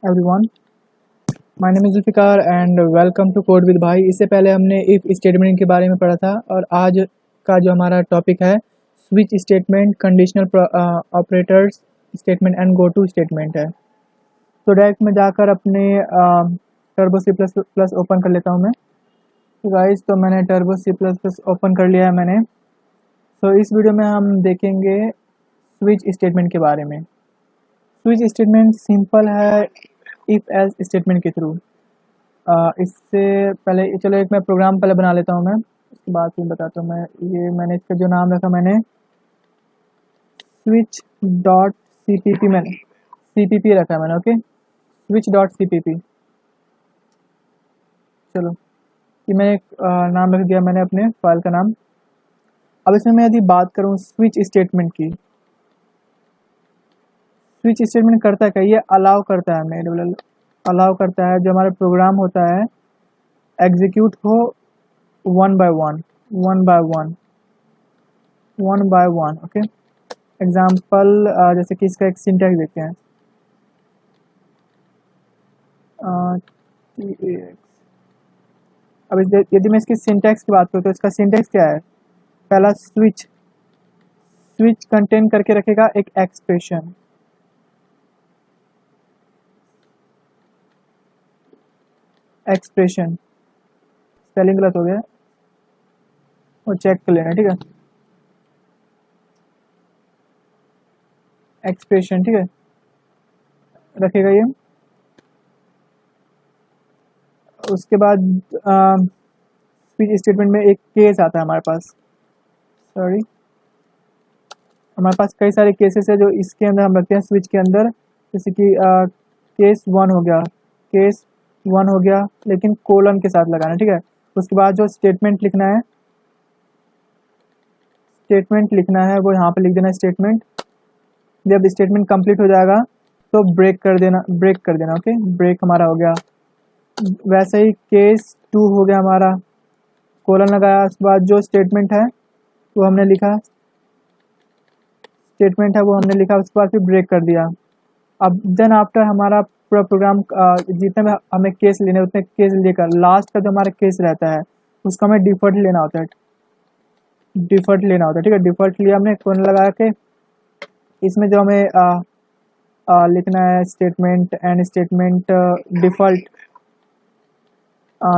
Everyone, my name is Zulfikar and welcome to code with Bhai. इससे पहले हमने इफ स्टेटमेंट के बारे में पढ़ा था और आज का जो हमारा टॉपिक है switch statement, conditional operators statement and go to statement है। तो डायरेक्ट में जाकर अपने Turbo C plus plus open कर लेता हूँ मैं। तो गाइस, तो मैंने Turbo C plus plus open कर लिया है मैंने। तो इस वीडियो में हम देखेंगे स्विच स्टेटमेंट के बारे में। स्विच स्टेटमेंट सिंपल है इफ एल्स स्टेटमेंट के थ्रू। इससे पहले चलो एक मैं प्रोग्राम पहले बना लेता हूँ मैं, उसके बाद फिर बताता हूँ मैं। ये मैंने इसका जो नाम रखा मैंने switch dot C P P, मैंने सी पी पी रखा है मैंने। Okay, switch dot C P P. चलो, ये मैं एक नाम रख दिया मैंने अपने फाइल का नाम। अब इसमें मैं यदि बात करूँ स्विच स्टेटमेंट की, स्विच स्टेटमेंट करता है क्या? ये अलाउ करता है हमें, अलाउ करता है जो हमारा प्रोग्राम होता है एग्जीक्यूट हो one by one, one by one, one by one. Okay, example जैसे कि इसका एक सिंटैक्स देखते हैं। अब यदि मैं इसकी सिंटैक्स की बात करूँ तो इसका सिंटैक्स क्या है? पहला स्विच, स्विच कंटेन करके रखेगा एक एक्सप्रेशन, एक्सप्रेशन स्पेलिंग गलत हो गया वो चेक कर लेना, ठीक है। एक्सप्रेशन, ठीक है, रखेगा ये। उसके बाद स्विच स्टेटमेंट में एक केस आता है हमारे पास, सॉरी, हमारे पास कई सारे केसेस है जो इसके अंदर हम रखते हैं स्विच के अंदर। जैसे कि केस वन हो गया, केस वन हो गया, लेकिन कोलन के साथ लगाना, ठीक है। उसके बाद जो स्टेटमेंट लिखना है, स्टेटमेंट लिखना है वो यहाँ पे लिख देना स्टेटमेंट। जब स्टेटमेंट कंप्लीट हो जाएगा तो ब्रेक कर देना, ब्रेक कर देना। ओके, ब्रेक हमारा हो गया। वैसे ही केस टू हो गया हमारा, कोलन लगाया, उसके बाद जो स्टेटमेंट है वो हमने लिखा, स्टेटमेंट है वो हमने लिखा, उसके बाद फिर ब्रेक कर दिया। अब देन आफ्टर हमारा पूरा प्रोग्राम जितने में हमें केस लेने उतने केस लेकर लास्ट का जो हमारा केस रहता है उसका हमें डिफॉल्ट लेना होता है, डिफॉल्ट लेना होता है, ठीक है। डिफॉल्ट लिया हमने, कोलन लगा के इसमें जो हमें लिखना है statement and statement default,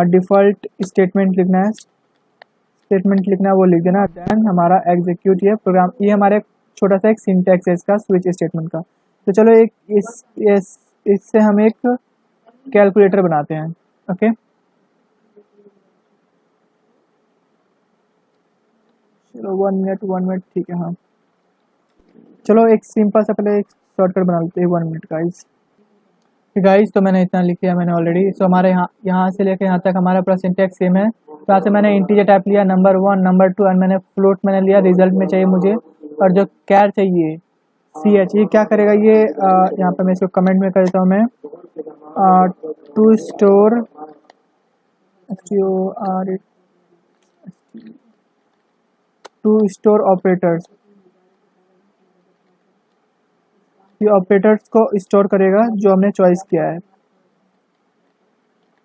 default statement लिखना है, स्टेटमेंट लिखना है वो लिख देना। देन हमारा एग्जीक्यूट ये प्रोग्राम, ये हमारे छोटा सा एक सिंटैक्स है इसका स्विच स्टेटमेंट का। तो चलो एक इससे हम एक कैलकुलेटर बनाते हैं। ओके, चलो 1 मिनट, ठीक है। हाँ, चलो एक सिंपल सा पहले एक शॉर्टकट बना लेते हैं 1 मिनट गाइस। गाइस, तो मैंने इतना लिख लिया मैंने ऑलरेडी। सो हमारे यहाँ से लेकर यहाँ तक हमारा पूरा सिंटैक्स सेम है। तो यहाँ से मैंने इंटीजर टाइप लिया नंबर 1, नंबर 2 और मैंने फ्लोट मैंने लिया, रिजल्ट में चाहिए मुझे। और जो कैर चाहिए CH, ये क्या करेगा ये यहाँ पर मैं इसको कमेंट में कर देता हूँ मैं, to store to store operators, ये ऑपरेटर्स को स्टोर करेगा जो हमने चॉइस किया है।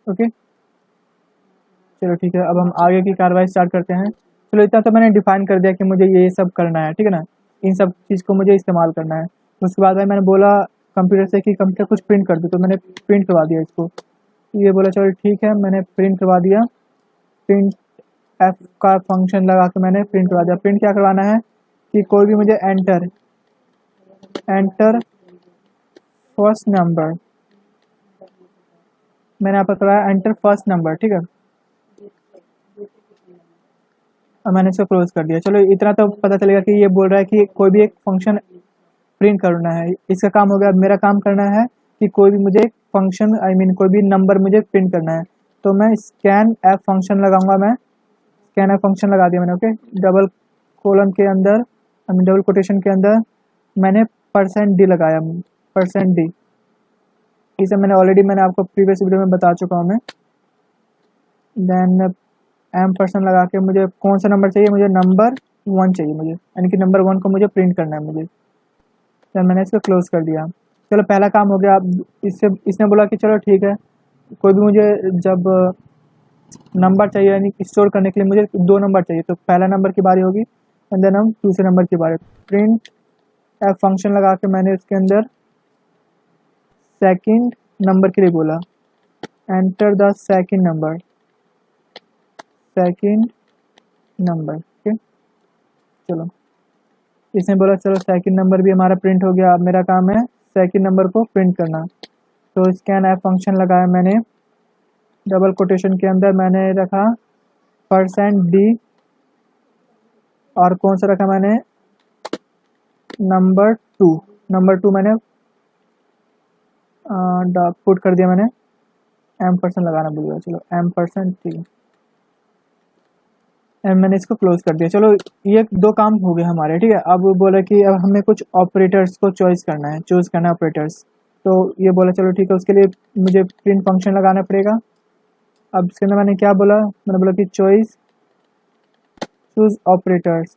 ओके, चलो ठीक है, अब हम आगे की कार्रवाई स्टार्ट करते हैं। चलो इतना तो मैंने डिफाइन कर दिया कि मुझे ये सब करना है, ठीक है ना, इन सब चीज़ को मुझे इस्तेमाल करना है। उसके बाद भाई मैंने बोला कंप्यूटर से कि कंप्यूटर कुछ प्रिंट कर दो, तो मैंने प्रिंट करवा दिया इसको। ये बोला चलो ठीक है, मैंने प्रिंट करवा दिया। प्रिंट एफ का फंक्शन लगा के मैंने प्रिंट करवा दिया। प्रिंट क्या करवाना है कि कोई भी मुझे एंटर, एंटर फर्स्ट नंबर, मैंने यहाँ पर करवाया एंटर फर्स्ट नंबर, ठीक है। और मैंने इसको क्लोज कर दिया। चलो इतना तो पता चलेगा कि ये बोल रहा है कि कोई भी एक फंक्शन प्रिंट करना है, इसका काम हो गया। अब मेरा काम करना है कि कोई भी मुझे फंक्शन कोई भी नंबर मुझे प्रिंट करना है, तो मैं स्कैन एफ फंक्शन लगाऊंगा। मैं स्कैन एफ फंक्शन लगा दिया मैंने। ओके, डबल कोलन के अंदर डबल कोटेशन के अंदर मैंने %d लगाया, %d। इसे मैंने आपको प्रीवियस वीडियो में बता चुका हूँ मैं। देन %, लगा के मुझे कौन सा नंबर चाहिए, मुझे नंबर 1 चाहिए मुझे, यानी कि नंबर 1 को मुझे प्रिंट करना है मुझे। तो मैंने इसको क्लोज कर दिया। चलो पहला काम हो गया। अब इसने बोला कि चलो ठीक है, कोई भी मुझे जब नंबर चाहिए, यानी स्टोर करने के लिए मुझे 2 नंबर चाहिए, तो पहला नंबर की बारी होगी एंड देन हम दूसरे नंबर की बारी। प्रिंट एफ फंक्शन लगा के मैंने इसके अंदर सेकंड नंबर के लिए बोला, enter the second number, okay. चलो इसने बोला चलो सेकंड नंबर भी हमारा प्रिंट हो गया। अब मेरा काम है सेकंड नंबर को प्रिंट करना। तो स्कैन एफ फंक्शन लगाया मैंने, डबल कोटेशन के अंदर मैंने रखा %d, और कौन सा रखा मैंने, नंबर 2 मैंने पुट कर दिया मैंने। %, लगाना भूल गया, चलो %t, एंड मैंने इसको क्लोज कर दिया। चलो ये 2 काम हो गए हमारे, ठीक है। अब बोला कि अब हमें कुछ ऑपरेटर्स को चूज करना है ऑपरेटर्स। तो ये बोला चलो ठीक है, उसके लिए मुझे प्रिंट फंक्शन लगाना पड़ेगा। अब इसके अंदर मैंने क्या बोला, मैंने बोला कि choose operators,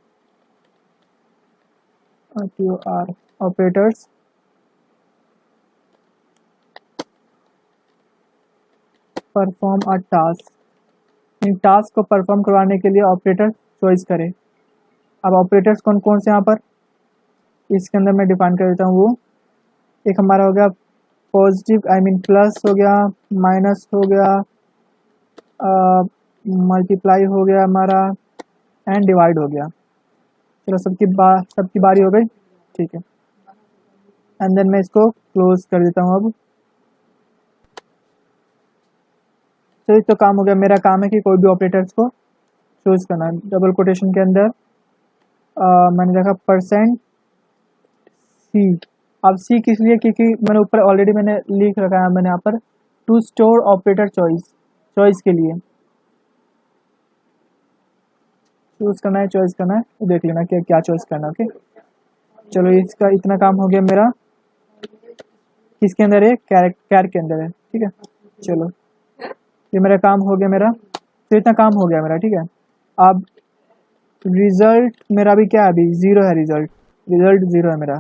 operators perform a task. In task को परफॉर्म करवाने के लिए ऑपरेटर चॉइस करें। अब ऑपरेटर्स कौन कौन से यहाँ पर इसके अंदर मैं डिफाइन कर देता हूँ। वो एक हमारा हो गया पॉजिटिव, प्लस हो गया, माइनस हो गया, मल्टीप्लाई हो गया हमारा, एंड डिवाइड हो गया। चलो सबकी बारी हो गई, ठीक है। एंड देन मैं इसको क्लोज कर देता हूँ अब। तो काम हो गया। मेरा काम है कि कोई भी ऑपरेटर्स को चूज करना है। डबल कोटेशन के अंदर मैंने रखा %c। अब c किस लिए, क्योंकि मैंने ऊपर ऑलरेडी मैंने लिख रखा है मैंने यहाँ पर, टू स्टोर ऑपरेटर चॉइस के लिए चूज करना है, चॉइस करना है, तो देख लेना कि क्या चॉइस करना है। ओके, चलो इसका इतना काम हो गया मेरा। किसके अंदर है, कैर के अंदर है, ठीक है। चलो ये मेरा काम हो गया मेरा, तो इतना काम हो गया मेरा, ठीक है। अब रिजल्ट मेरा भी क्या है, अभी 0 है, रिजल्ट 0 है मेरा,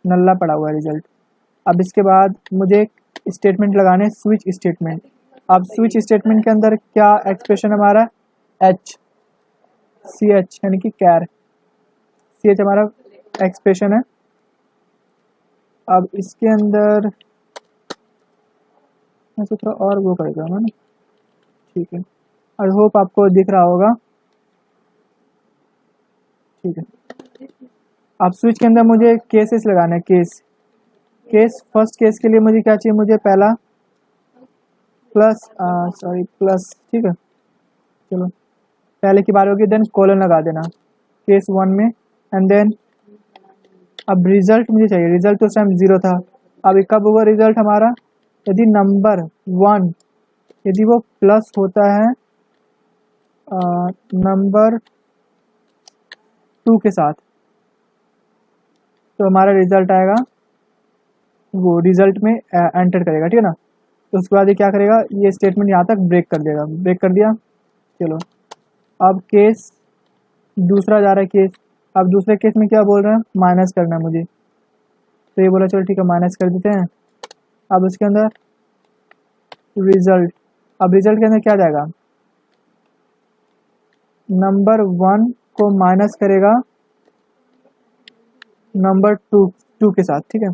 नल्ला पड़ा हुआ है रिजल्ट। अब इसके बाद मुझे एक स्टेटमेंट लगाने, स्विच स्टेटमेंट। अब स्विच स्टेटमेंट के अंदर क्या एक्सप्रेशन हमारा, ch यानी कि कैर, ch हमारा एक्सप्रेशन है। अब इसके अंदर मैं सोच रहा और वो करेगा ना, ठीक है। आई होप आपको दिख रहा होगा, ठीक है। अब स्विच के अंदर मुझे केसेस लगाना है, केस फर्स्ट केस के लिए मुझे क्या चाहिए, मुझे पहला प्लस, ठीक है। चलो पहले की बार होगी, देन कोलन लगा देना केस 1 में, एंड देन अब रिजल्ट मुझे चाहिए। रिजल्ट तो उस टाइम 0 था, अब कब होगा रिजल्ट हमारा, यदि नंबर 1 यदि वो प्लस होता है नंबर 2 के साथ, तो हमारा रिजल्ट आएगा, वो रिजल्ट में एंटर करेगा, ठीक है ना। तो उसके बाद ये क्या करेगा, ये स्टेटमेंट यहाँ तक ब्रेक कर देगा, ब्रेक कर दिया। चलो अब केस दूसरा जा रहा है केस। अब दूसरे केस में क्या बोल रहा है, माइनस करना है मुझे, तो ये बोला चलो ठीक है माइनस कर देते हैं। अब उसके अंदर रिजल्ट, अब रिजल्ट के अंदर क्या जाएगा, नंबर 1 को माइनस करेगा नंबर 2 के साथ, ठीक है।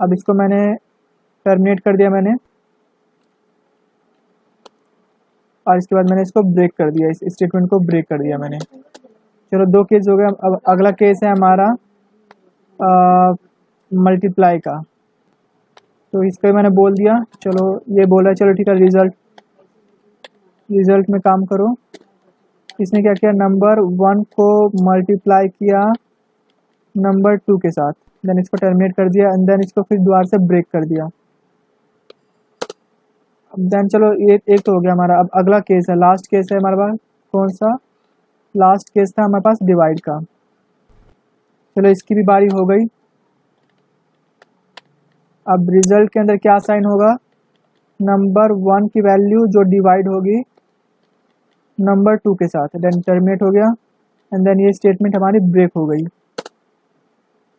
अब इसको मैंने टर्मिनेट कर दिया मैंने, और इसके बाद मैंने इसको ब्रेक कर दिया, इस स्टेटमेंट को ब्रेक कर दिया मैंने। चलो 2 केस हो गया। अब अगला केस है हमारा मल्टीप्लाई का, तो इसको मैंने बोल दिया, चलो ये बोला चलो ठीक है, रिजल्ट में काम करो। इसने क्या किया, नंबर 1 को मल्टीप्लाई किया नंबर 2 के साथ, देन इसको टर्मिनेट कर दिया एंड देन इसको फिर दोबारा से ब्रेक कर दिया। देन चलो ये एक तो हो गया हमारा। अब अगला केस है, लास्ट केस है हमारे पास। कौन सा लास्ट केस था हमारे पास? डिवाइड का। चलो इसकी भी बारी हो गई। अब रिजल्ट के अंदर क्या साइन होगा? नंबर 1 की वैल्यू जो डिवाइड होगी नंबर 2 के साथ, देन टर्मिनेट हो गया एंड देन ये स्टेटमेंट हमारी ब्रेक हो गई।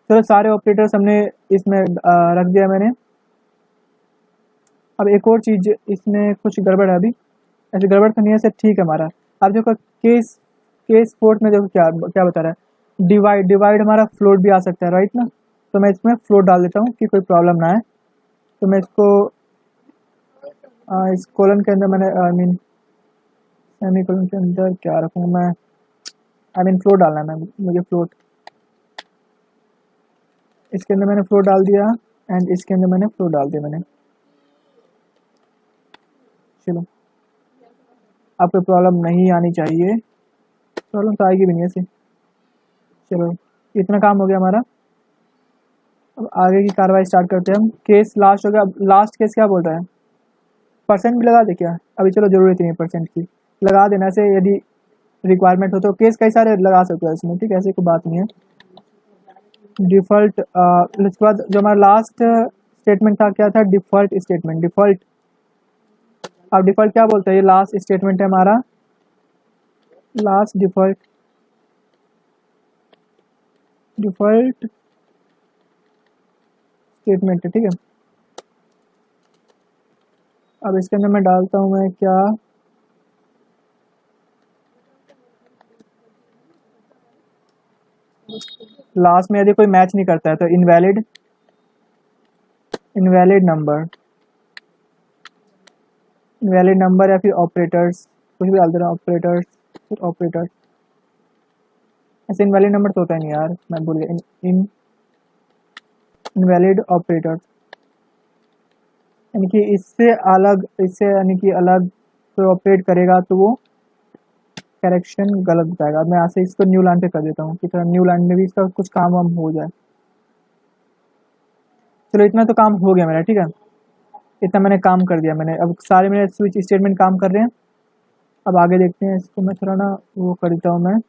चलो सारे ऑपरेटर्स हमने इसमें रख दिया मैंने। अब एक और चीज़, इसमें कुछ गड़बड़ है अभी। ऐसे गड़बड़ तो नहीं है, ऐसे ठीक है हमारा। अब देखो केस केस फोर्थ में देखो क्या क्या बता रहा है। डिवाइड डिवाइड हमारा फ्लोट भी आ सकता है, राइट ना। तो मैं इसमें फ्लोट डाल देता हूँ कि कोई प्रॉब्लम ना है। तो मैं इसको इस कॉलन के अंदर मैंने आई मीन सेमी कॉलन के अंदर क्या रखूँ मैं? आई मीन फ्लोट डालना है मैं, मुझे फ्लोट। इसके अंदर मैंने फ्लोट डाल दिया एंड इसके अंदर मैंने फ्लोट डाल दिया मैंने। चलो अब कोई प्रॉब्लम नहीं आनी चाहिए। प्रॉब्लम तो आएगी भी नहीं ऐसे। चलो इतना काम हो गया हमारा। अब आगे की कार्रवाई स्टार्ट करते हैं हम। केस लास्ट हो गया। अब लास्ट केस क्या बोल रहा है? परसेंट भी लगा दे क्या? अभी चलो ज़रूरत नहीं है परसेंट की, लगा देना ऐसे यदि रिक्वायरमेंट हो तो। केस कई सारे लगा सकते हो इसमें, ठीक है, ऐसी कोई बात नहीं है। डिफ़ॉल्ट उसके बाद जो हमारा लास्ट स्टेटमेंट था क्या था? Default statement. डिफ़ॉल्ट, अब डिफ़ॉल्ट क्या बोलता है? ये लास्ट स्टेटमेंट है हमारा। लास्ट डिफ़ॉल्ट डिफ़ॉल्ट स्टेटमेंट है, ठीक है। अब इसके अंदर मैं डालता हूँ मैं क्या? लास्ट में यदि कोई मैच नहीं करता है तो invalid invalid number invalid number या फिर ऑपरेटर्स, कुछ भी डाल देना। ऑपरेटर्स, फिर ऑपरेटर। ऐसे इनवैलिड नंबर तो होता है नहीं यार, मैं भूल गया। इन इनवैलिड ऑपरेटर यानी कि इससे अलग, इससे यानी कि अलग कोई ऑपरेट करेगा तो वो करेक्शन गलत बताएगा। अब मैं यहाँ से इसको न्यू लाइन पे कर देता हूँ कि थोड़ा न्यू लाइन में भी इसका कुछ काम वाम हो जाए। चलो इतना तो काम हो गया मेरा, ठीक है। इतना मैंने काम कर दिया मैंने। अब सारे मेरे स्विच स्टेटमेंट काम कर रहे हैं। अब आगे देखते हैं। इसको मैं थोड़ा ना वो कर देता हूँ मैं।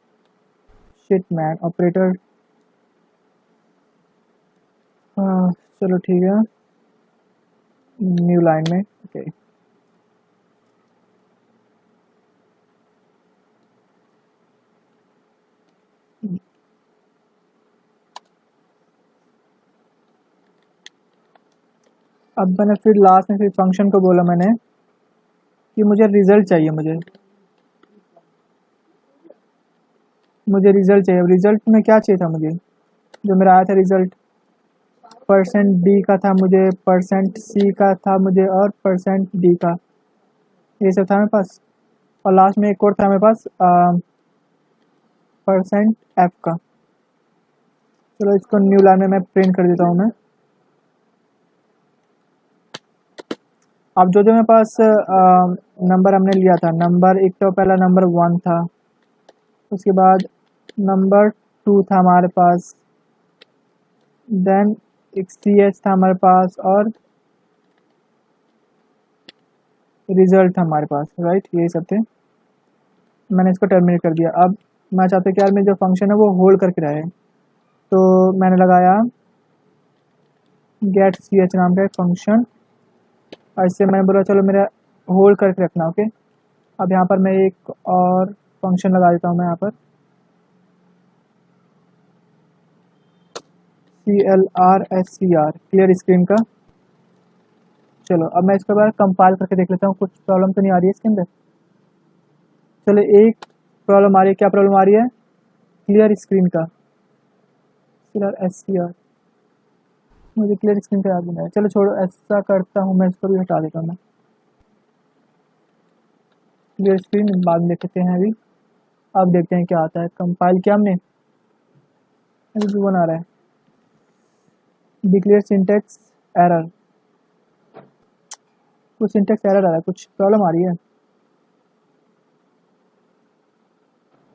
Shit man operator. हाँ चलो ठीक है, न्यू लाइन में ओके। अब मैंने फिर लास्ट में फिर फंक्शन को बोला मैंने कि मुझे रिजल्ट चाहिए। मुझे रिजल्ट चाहिए। रिजल्ट में क्या चाहिए था मुझे? जो मेरा आया था रिजल्ट परसेंट बी का था मुझे, परसेंट सी का था मुझे और परसेंट डी का, ये सब था मेरे पास। और लास्ट में एक और था मेरे पास परसेंट एफ का। चलो इसको न्यू लाइन में मैं प्रिंट कर देता हूँ मैं। अब जो जो मेरे पास नंबर हमने लिया था, नंबर एक तो पहला नंबर 1 था, उसके बाद नंबर 2 था हमारे पास, देन एक सी एच था हमारे पास और रिजल्ट था हमारे पास, राइट। यही सब थे। मैंने इसको टर्मिनेट कर दिया। अब मैं चाहता हूँ कि यार मेरा जो फंक्शन है वो होल्ड करके रहे, तो मैंने लगाया गेट सी एच नाम का एक फंक्शन और इससे मैंने बोला चलो मेरा होल्ड करके रखना, ओके। अब यहाँ पर मैं एक और फंक्शन लगा देता हूँ मैं यहाँ पर CLRSCR, क्लियर स्क्रीन का। चलो अब मैं इसके बाद कंपाइल करके देख लेता हूँ कुछ प्रॉब्लम तो नहीं आ रही है इसके अंदर। चलो एक प्रॉब्लम आ रही है। क्या प्रॉब्लम आ रही है? क्लियर स्क्रीन का CLRSCR। मुझे क्लियर स्क्रीन का याद नहीं है। चलो छोड़ो, ऐसा करता हूँ मैं इसको भी हटा देता हूँ मैं। क्लियर स्क्रीन बाद में देखते हैं अभी। अब देखते हैं क्या आता है। कंपाइल किया हमने, अभी भी वन आ रहा है। डिक्लेयर सिंटेक्स एरर, कुछ सिंटेक्स एरर आ रहा है, कुछ प्रॉब्लम आ रही है।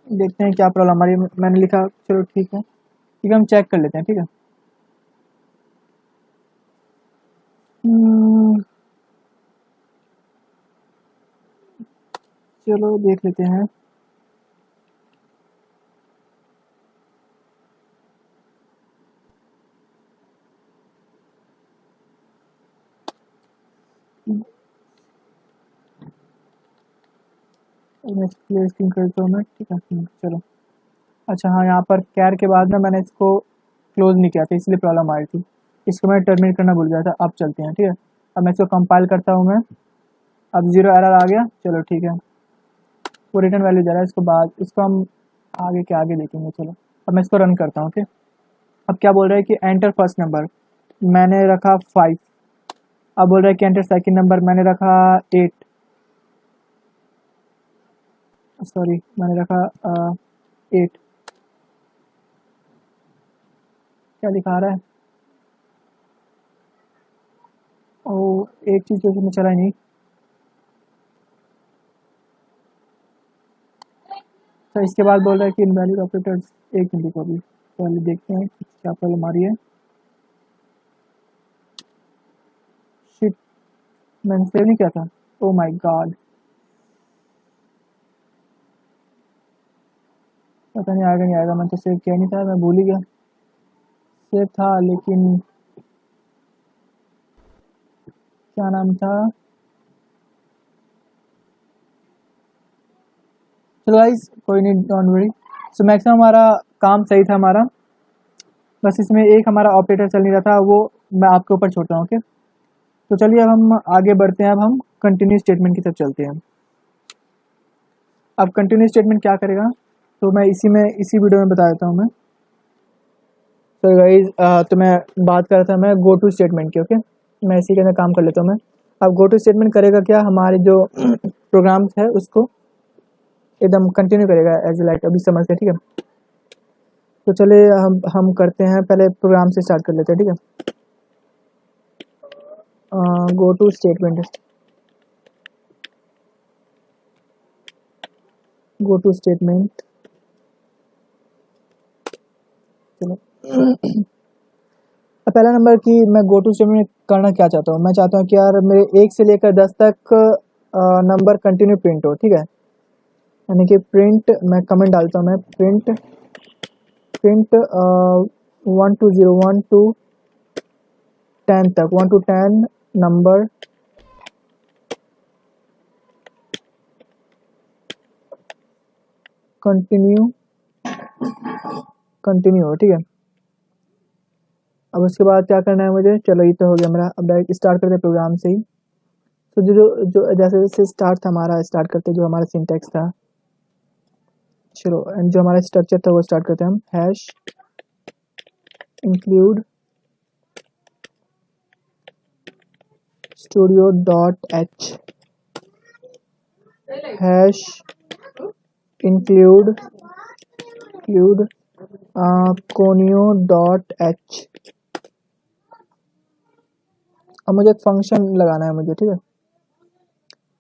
देखते हैं क्या प्रॉब्लम आ रही है। मैंने लिखा, चलो ठीक है हम चेक कर लेते हैं, ठीक है। चलो देख लेते हैं। प्ले स्क्रीन करता हूँ मैं, ठीक है। चलो, अच्छा हाँ, यहाँ पर कैर के बाद ना मैंने इसको क्लोज नहीं किया था, इसलिए प्रॉब्लम आ रही थी। इसको मैं टर्मिनेट करना भूल गया था। अब चलते हैं, ठीक है। अब मैं इसको कंपाइल करता हूँ मैं। अब 0 एरर आ गया, चलो ठीक है। वो रिटर्न वैल्यू दे रहा है। इसको बाद इसको हम आगे के आगे देखेंगे। चलो, अब मैं इसको रन करता हूँ, ओके। अब क्या बोल रहा है कि एंटर फर्स्ट नंबर, मैंने रखा 5। अब बोल रहा है कि एंटर सेकंड नंबर, मैंने रखा 8, सॉरी मैंने रखा 8। क्या दिखा रहा है? ओ, एक चीज़ जो मैं चला ही नहीं। तो इसके बाद बोल रहा है कि इनवैलिड ऑपरेटर्स। एक मिनट को, अभी पहले देखते हैं कि क्या प्रॉब्लम आ रही है। शिट, मैंने सेव नहीं किया था। ओ माय गॉड, पता नहीं आएगा नहीं आएगा। मैं तो सेव किया नहीं था, मैं भूल ही गया। सेव था लेकिन क्या नाम था। चलो गाइस, कोई नहीं, डोंट वरी। सो मैक्सिमम हमारा काम सही था हमारा, बस इसमें एक हमारा ऑपरेटर चल नहीं रहा था, वो मैं आपके ऊपर छोड़ रहा हूँ, ओके। तो चलिए अब हम आगे बढ़ते हैं। अब हम कंटिन्यू स्टेटमेंट की तरफ चलते हैं। अब कंटिन्यू स्टेटमेंट क्या करेगा, तो मैं इसी वीडियो में बता देता हूँ मैं। तो गाइज, तो मैं बात कर रहा था मैं गो टू स्टेटमेंट की, ओके। मैं इसी के अंदर काम कर लेता हूँ मैं। अब गो टू स्टेटमेंट करेगा क्या, हमारे जो प्रोग्राम्स है उसको एकदम कंटिन्यू करेगा एज लाइक अभी समझते हैं, ठीक है। तो चलिए हम करते हैं, पहले प्रोग्राम से स्टार्ट कर लेते हैं, ठीक है। Go to statement, go to statement, चलो। अब पहला नंबर की मैं गो टू स्टेटमेंट करना क्या चाहता हूँ, मैं चाहता हूँ कि यार मेरे 1 से लेकर 10 तक नंबर कंटिन्यू प्रिंट हो, ठीक है। यानी कि प्रिंट, मैं कमेंट डालता हूँ मैं, प्रिंट प्रिंट 1 टू 10 तक, 1 टू 10 नंबर कंटिन्यू कंटिन्यू हो, ठीक है। अब उसके बाद क्या करना है मुझे, चलो ये तो हो गया मेरा। अब डायरेक्ट स्टार्ट करते हैं प्रोग्राम से ही। तो जो जो जो जैसे जैसे स्टार्ट था हमारा, स्टार्ट करते जो हमारा सिंटेक्स था, चलो, एंड जो हमारा स्ट्रक्चर था वो स्टार्ट करते हैं हम। Hash include studio dot H, hash include conio dot H. अब मुझे एक फंक्शन लगाना है मुझे, ठीक है,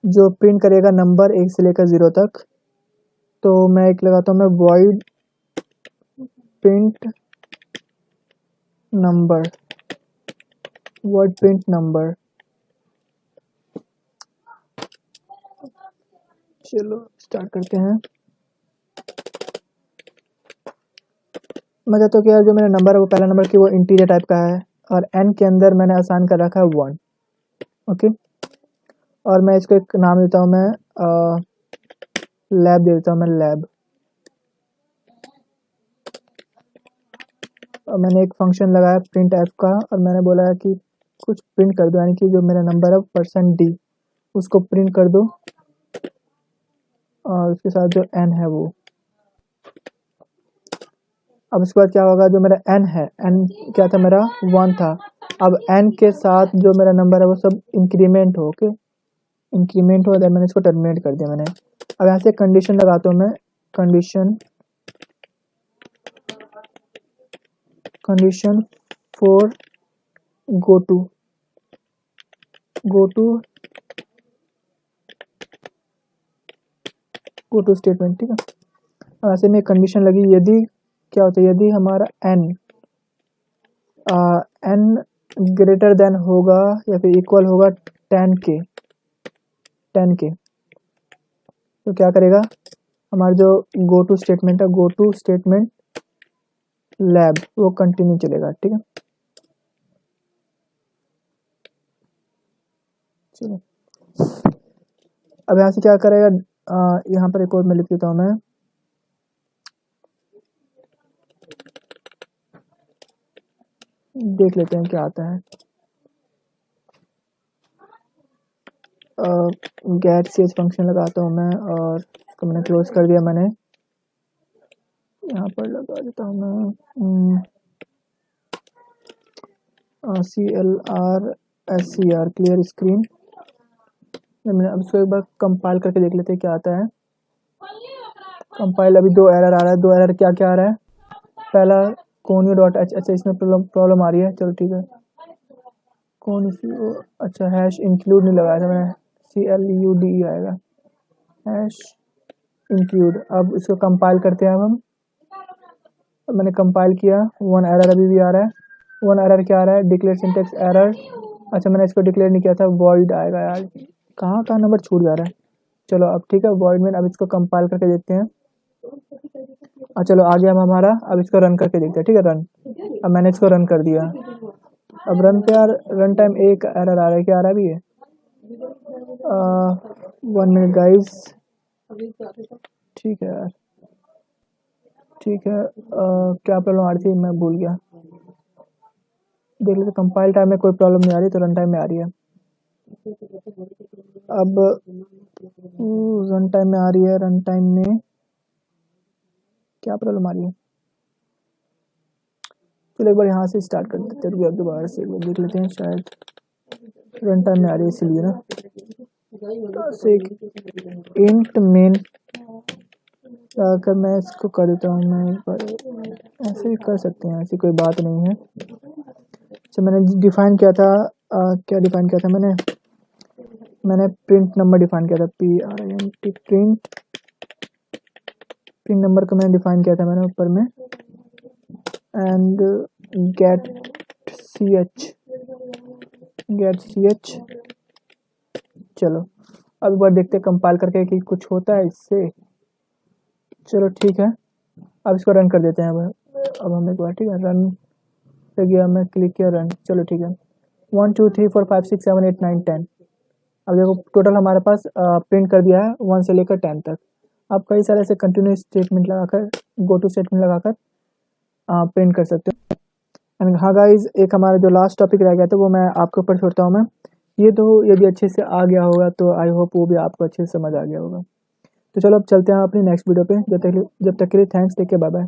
जो प्रिंट करेगा नंबर 1 से लेकर 0 तक। तो मैं एक लगाता हूँ मैं, void print number, void print number. चलो स्टार्ट करते हैं। मैं चाहता हूँ कि यार जो मेरा नंबर है वो पहला नंबर की वो इंटीजर टाइप का है, और एन के अंदर मैंने आसान कर रखा है 1, ओके। और मैं इसको एक नाम देता हूँ मैं, लैब दे देता हूँ मैं, लैब। और मैंने एक फंक्शन लगाया प्रिंट एफ का, और मैंने बोला है कि कुछ प्रिंट कर दो, यानी कि जो मेरा नंबर है %d उसको प्रिंट कर दो, और उसके साथ जो एन है वो। अब उसके बाद क्या होगा, जो मेरा एन है, एन क्या था मेरा, 1 था। अब एन के साथ जो मेरा नंबर है वो सब इंक्रीमेंट हो, ओके, इंक्रीमेंट हो। मैंने इसको टर्मिनेट कर दिया मैंने। अब यहाँ से कंडीशन लगाता हूँ मैं, condition for go to statement, ठीक है। अब ऐसे में कंडीशन लगी, यदि क्या होता है, यदि हमारा एन ग्रेटर देन होगा या फिर इक्वल होगा 10K। तो क्या करेगा हमारा जो गो टू स्टेटमेंट है, गो टू स्टेटमेंट लैब, वो कंटिन्यू चलेगा। ठीक है, चलो अब यहाँ से क्या करेगा, यहाँ पर एक और मैं लिख देता हूँ, मैं देख लेते हैं क्या आता है। गेट ch फंक्शन लगाता हूँ मैं, और इसको मैंने क्लोज कर दिया। मैंने यहाँ पर लगा देता हूँ मैं CLR क्लियर स्क्रीन। मैंने अब इसको एक बार कंपाइल करके देख लेते हैं क्या आता है। कंपाइल, अभी 2 एरर आ रहा है। 2 एरर क्या क्या आ रहा है, पहला कोनियो डॉट एच, अच्छा इसमें प्रॉब्लम आ रही है। चलो ठीक है, कौन अच्छा हैश इंक्लूड नहीं लगाया था मैंने, CLUDE आएगा, हैश इंक्लूड। अब इसको कंपाइल करते हैं। अब मैंने कंपाइल किया, 1 एरर अभी भी आ रहा है। 1 एरर क्या आ रहा है, डिक्लेयर सिंटेक्स एरर। अच्छा मैंने इसको डिक्लेयर नहीं किया था, वॉइड आएगा यार, कहाँ नंबर छूट जा रहा है। चलो अब ठीक है, वॉइड में। अब इसको कंपाइल करके देखते हैं। चलो आ गया हमारा। अब इसको रन करके देखते हैं। ठीक है, रन। अब मैंने इसको रन कर दिया। अब रन पे यार रन टाइम एक एरर आ रहा है, क्या आ रहा है अभी ये, 1 मिनट गाइस। ठीक है यार, ठीक है। क्या प्रॉब्लम आ रही थी मैं भूल गया, देख लेते। कंपाइल टाइम में कोई प्रॉब्लम नहीं आ रही, तो रन टाइम में आ रही है। अब रन टाइम में आ रही है, रन टाइम में क्या प्रॉब्लम आ रही है। चलो एक बार यहाँ से स्टार्ट कर देते हैं, अब दोबारा से एक बार देख लेते हैं, शायद रन टाइम में आ रही है इसलिए ना। से इंट मेन अगर मैं इसको कर देता हूँ, मैं ऐसे भी कर सकते हैं, ऐसी कोई बात नहीं है। अच्छा मैंने डिफाइन किया था, क्या डिफाइन किया था मैंने प्रिंट नंबर डिफाइन किया था, PRINT प्रिंट नंबर को मैंने डिफाइन किया था मैंने ऊपर में, एंड गेट ch। चलो अब एक बार देखते हैं कंपाइल करके कि कुछ होता है इससे। चलो ठीक है, अब इसको रन कर देते हैं। अब हम एक बार, ठीक है, रन पे गया, मैं क्लिक किया, रन। चलो ठीक है, 1 2 3 4 5 6 7 8 9 10। अब देखो टोटल हमारे पास प्रिंट कर दिया है 1 से लेकर 10 तक। आप कई सारे ऐसे कंटिन्यू स्टेटमेंट लगाकर, गो टू स्टेटमेंट लगाकर प्रिंट कर सकते हो। एंड हाँ गाइज, एक हमारा जो लास्ट टॉपिक रह गया था वो मैं आपके ऊपर छोड़ता हूँ मैं। ये तो यदि अच्छे से आ गया होगा तो आई होप वो भी आपको अच्छे से समझ आ गया होगा। तो चलो अब चलते हैं अपनी नेक्स्ट वीडियो पे। जब तक के लिए thanks, take care, bye bye.